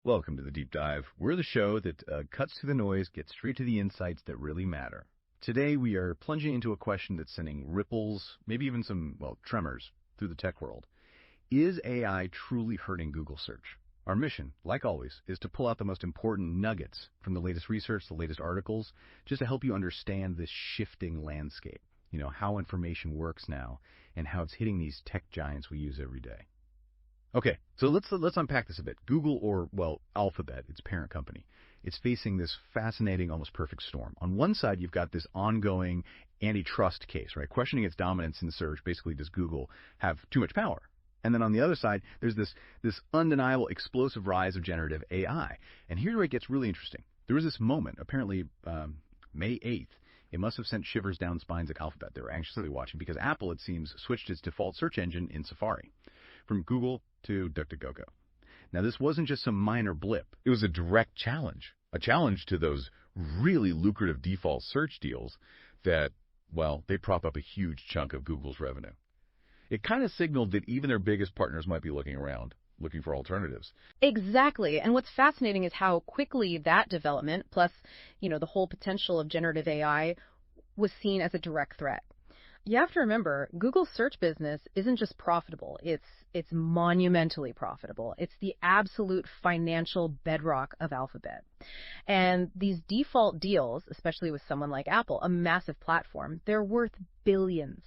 Welcome to the Deep Dive. We're the show that cuts through the noise, gets straight to the insights that really matter. Today we are plunging into a question that's sending ripples, maybe even some, tremors through the tech world. Is AI truly hurting Google search? Our mission, like always, is to pull out the most important nuggets from the latest research, the latest articles, just to help you understand this shifting landscape. How information works now and how it's hitting these tech giants we use every day. Okay, so let's unpack this a bit. Google, or Alphabet, its parent company, it's facing this fascinating, almost perfect storm. On one side, you've got this ongoing antitrust case, right? Questioning its dominance in search. Basically, does Google have too much power? And then on the other side, there's this undeniable explosive rise of generative AI. And here's where it gets really interesting. There was this moment, apparently May 8th. It must have sent shivers down spines at Alphabet. They were anxiously watching because Apple, it seems, switched its default search engine in Safari from Google to DuckDuckGo. Now, this wasn't just some minor blip. It was a direct challenge, a challenge to those really lucrative default search deals that, they prop up a huge chunk of Google's revenue. It kind of signaled that even their biggest partners might be looking around, looking for alternatives. Exactly. And what's fascinating is how quickly that development, plus, the whole potential of generative AI, was seen as a direct threat. You have to remember, Google's search business isn't just profitable. It's monumentally profitable. It's the absolute financial bedrock of Alphabet. And these default deals, especially with someone like Apple, a massive platform, they're worth billions.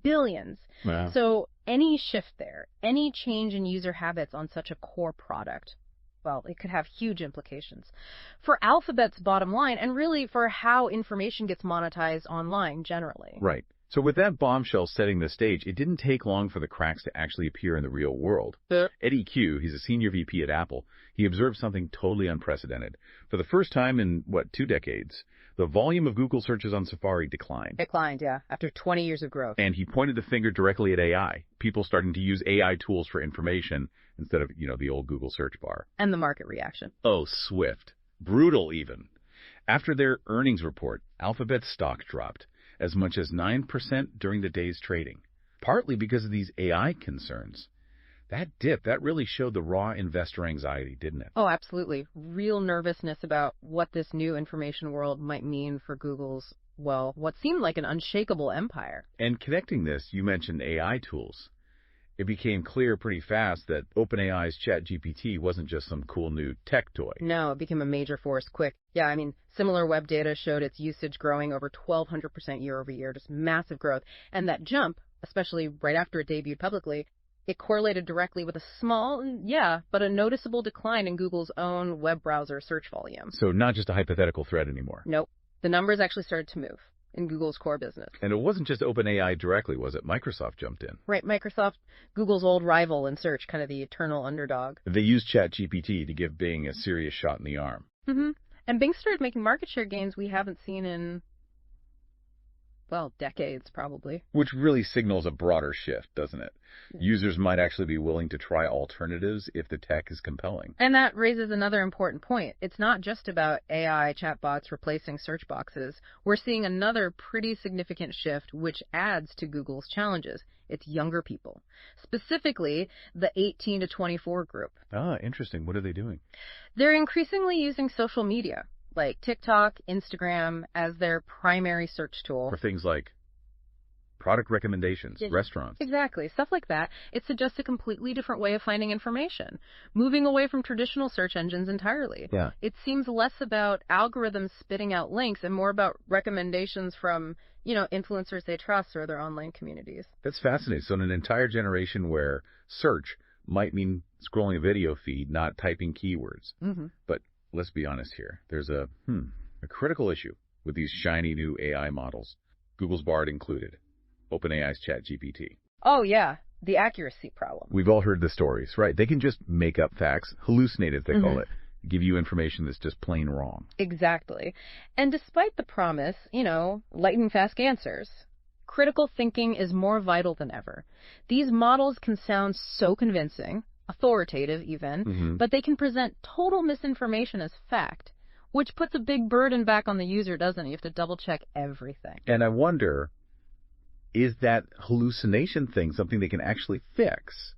Billions. Wow. So any shift there, any change in user habits on such a core product, it could have huge implications for Alphabet's bottom line and really for how information gets monetized online generally. Right. So with that bombshell setting the stage, it didn't take long for the cracks to actually appear in the real world. Eddie Q, he's a senior VP at Apple, he observed something totally unprecedented. For the first time in, 2 decades, the volume of Google searches on Safari declined. Declined, yeah, after 20 years of growth. And he pointed the finger directly at AI, people starting to use AI tools for information instead of, the old Google search bar. And the market reaction. Oh, swift. Brutal, even. After their earnings report, Alphabet's stock dropped as much as 9% during the day's trading, partly because of these AI concerns. That dip, that really showed the raw investor anxiety, didn't it? Oh, absolutely. Real nervousness about what this new information world might mean for Google's, what seemed like an unshakable empire. And connecting this, you mentioned AI tools. It became clear pretty fast that OpenAI's ChatGPT wasn't just some cool new tech toy. No, it became a major force quick. Yeah, similar web data showed its usage growing over 1,200% year over year, just massive growth. And that jump, especially right after it debuted publicly, it correlated directly with a small, but a noticeable decline in Google's own web browser search volume. So not just a hypothetical threat anymore. Nope. The numbers actually started to move in Google's core business. And it wasn't just OpenAI directly, was it? Microsoft jumped in. Right, Microsoft, Google's old rival in search, kind of the eternal underdog. They used ChatGPT to give Bing a serious shot in the arm. Mm-hmm. And Bing started making market share gains we haven't seen in, decades probably. Which really signals a broader shift, doesn't it? Users might actually be willing to try alternatives if the tech is compelling. And that raises another important point. It's not just about AI chatbots replacing search boxes. We're seeing another pretty significant shift which adds to Google's challenges. It's younger people, specifically the 18 to 24 group. Ah, interesting. What are they doing? They're increasingly using social media, like TikTok, Instagram, as their primary search tool. For things like product recommendations, restaurants. Exactly, stuff like that. It suggests a completely different way of finding information, moving away from traditional search engines entirely. Yeah. It seems less about algorithms spitting out links and more about recommendations from, influencers they trust or their online communities. That's fascinating. So in an entire generation where search might mean scrolling a video feed, not typing keywords. Mm-hmm. But let's be honest here. There's a critical issue with these shiny new AI models, Google's Bard included, OpenAI's ChatGPT. Oh, yeah, the accuracy problem. We've all heard the stories, right? They can just make up facts, hallucinate as they call it, give you information that's just plain wrong. Exactly. And despite the promise, lightning fast answers, critical thinking is more vital than ever. These models can sound so convincing, authoritative even, but they can present total misinformation as fact, which puts a big burden back on the user, doesn't it? You have to double check everything. And I wonder, is that hallucination thing something they can actually fix?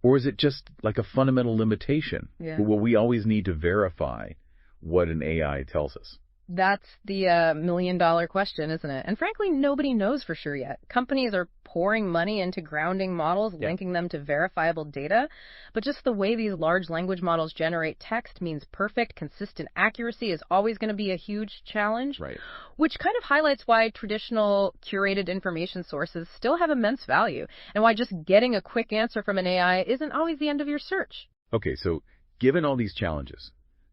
Or is it just like a fundamental limitation? Yeah. Will we always need to verify what an AI tells us? That's the million-dollar question, isn't it? And frankly, nobody knows for sure yet. Companies are pouring money into grounding models, linking them to verifiable data. But just the way these large language models generate text means perfect, consistent accuracy is always going to be a huge challenge. Right. Which kind of highlights why traditional curated information sources still have immense value, and why just getting a quick answer from an AI isn't always the end of your search. Okay, so given all these challenges,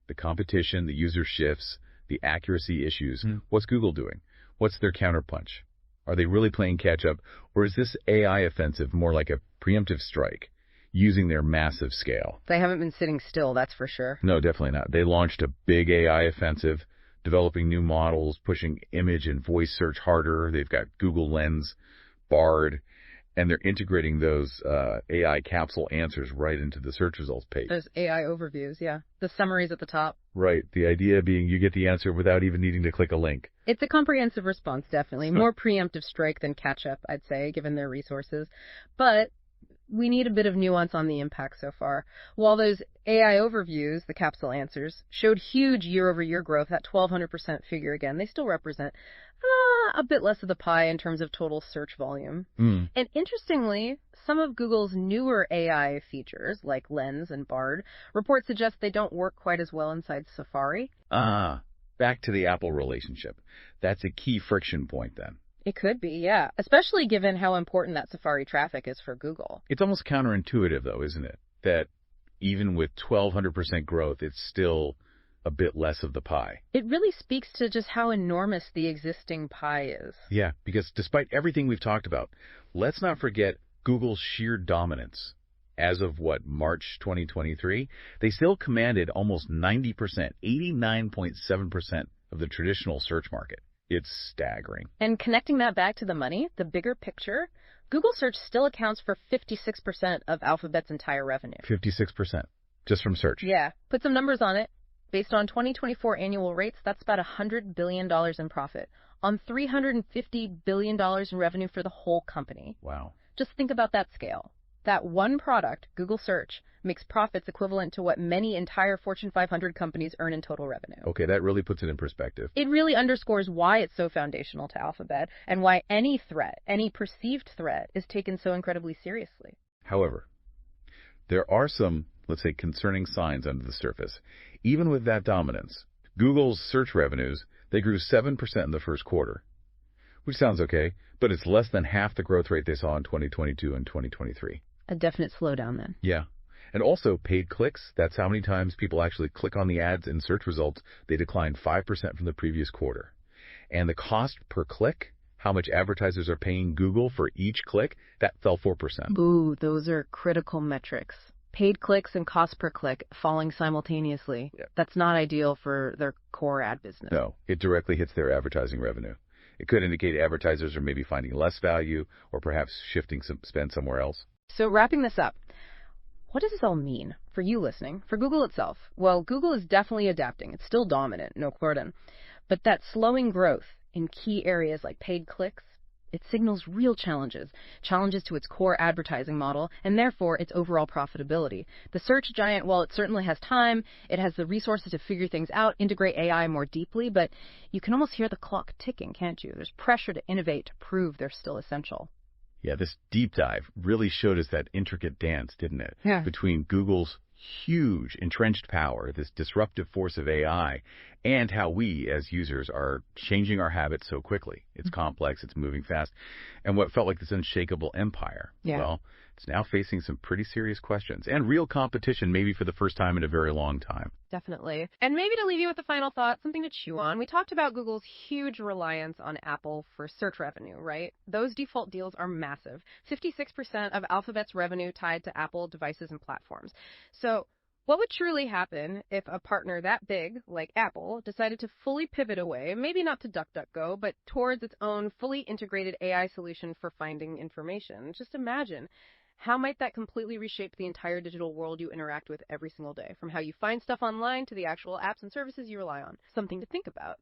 the competition, the user shifts, the accuracy issues, what's Google doing? What's their counterpunch? Are they really playing catch up, or is this AI offensive more like a preemptive strike, using their massive scale? They haven't been sitting still, that's for sure. No, definitely not. They launched a big AI offensive, developing new models, pushing image and voice search harder. They've got Google Lens, Bard, and they're integrating those AI capsule answers right into the search results page. Those AI overviews, yeah. The summaries at the top. Right. The idea being you get the answer without even needing to click a link. It's a comprehensive response, definitely. More preemptive strike than catch-up, I'd say, given their resources. But we need a bit of nuance on the impact so far. While those AI overviews, the capsule answers, showed huge year-over-year growth, that 1,200% figure again, they still represent a bit less of the pie in terms of total search volume. And interestingly, some of Google's newer AI features, like Lens and Bard, reports suggest they don't work quite as well inside Safari. Back to the Apple relationship. That's a key friction point then. It could be, yeah, especially given how important that Safari traffic is for Google. It's almost counterintuitive, though, isn't it? That even with 1,200% growth, it's still a bit less of the pie. It really speaks to just how enormous the existing pie is. Yeah, because despite everything we've talked about, let's not forget Google's sheer dominance. As of March 2023, they still commanded almost 90%, 89.7% of the traditional search market. It's staggering. And connecting that back to the money, the bigger picture, Google Search still accounts for 56% of Alphabet's entire revenue. 56%, just from search. Yeah, put some numbers on it. Based on 2024 annual rates, that's about $100 billion in profit on $350 billion in revenue for the whole company. Wow. Just think about that scale. That one product, Google Search, makes profits equivalent to what many entire Fortune 500 companies earn in total revenue. Okay, that really puts it in perspective. It really underscores why it's so foundational to Alphabet and why any threat, any perceived threat, is taken so incredibly seriously. However, there are some, let's say, concerning signs under the surface. Even with that dominance, Google's search revenues, they grew 7% in the first quarter, which sounds okay, but it's less than half the growth rate they saw in 2022 and 2023. A definite slowdown then. Yeah. And also paid clicks, that's how many times people actually click on the ads in search results. They declined 5% from the previous quarter. And the cost per click, how much advertisers are paying Google for each click, that fell 4%. Ooh, those are critical metrics. Paid clicks and cost per click falling simultaneously. Yep. That's not ideal for their core ad business. No, it directly hits their advertising revenue. It could indicate advertisers are maybe finding less value or perhaps shifting some spend somewhere else. So wrapping this up, what does this all mean for you listening, for Google itself? Well, Google is definitely adapting. It's still dominant, no question. But that slowing growth in key areas like paid clicks, it signals real challenges to its core advertising model, and therefore its overall profitability. The search giant, while it certainly has time, it has the resources to figure things out, integrate AI more deeply, but you can almost hear the clock ticking, can't you? There's pressure to innovate, to prove they're still essential. Yeah, this deep dive really showed us that intricate dance, didn't it? Yeah. Between Google's huge entrenched power, this disruptive force of AI, and how we as users are changing our habits so quickly. It's complex, it's moving fast, and what felt like this unshakable empire. Yeah. Well, it's now facing some pretty serious questions and real competition, maybe for the first time in a very long time. Definitely. And maybe to leave you with a final thought, something to chew on. We talked about Google's huge reliance on Apple for search revenue, right? Those default deals are massive. 56% of Alphabet's revenue tied to Apple devices and platforms. So what would truly happen if a partner that big, like Apple, decided to fully pivot away, maybe not to DuckDuckGo, but towards its own fully integrated AI solution for finding information? Just imagine. How might that completely reshape the entire digital world you interact with every single day, from how you find stuff online to the actual apps and services you rely on? Something to think about.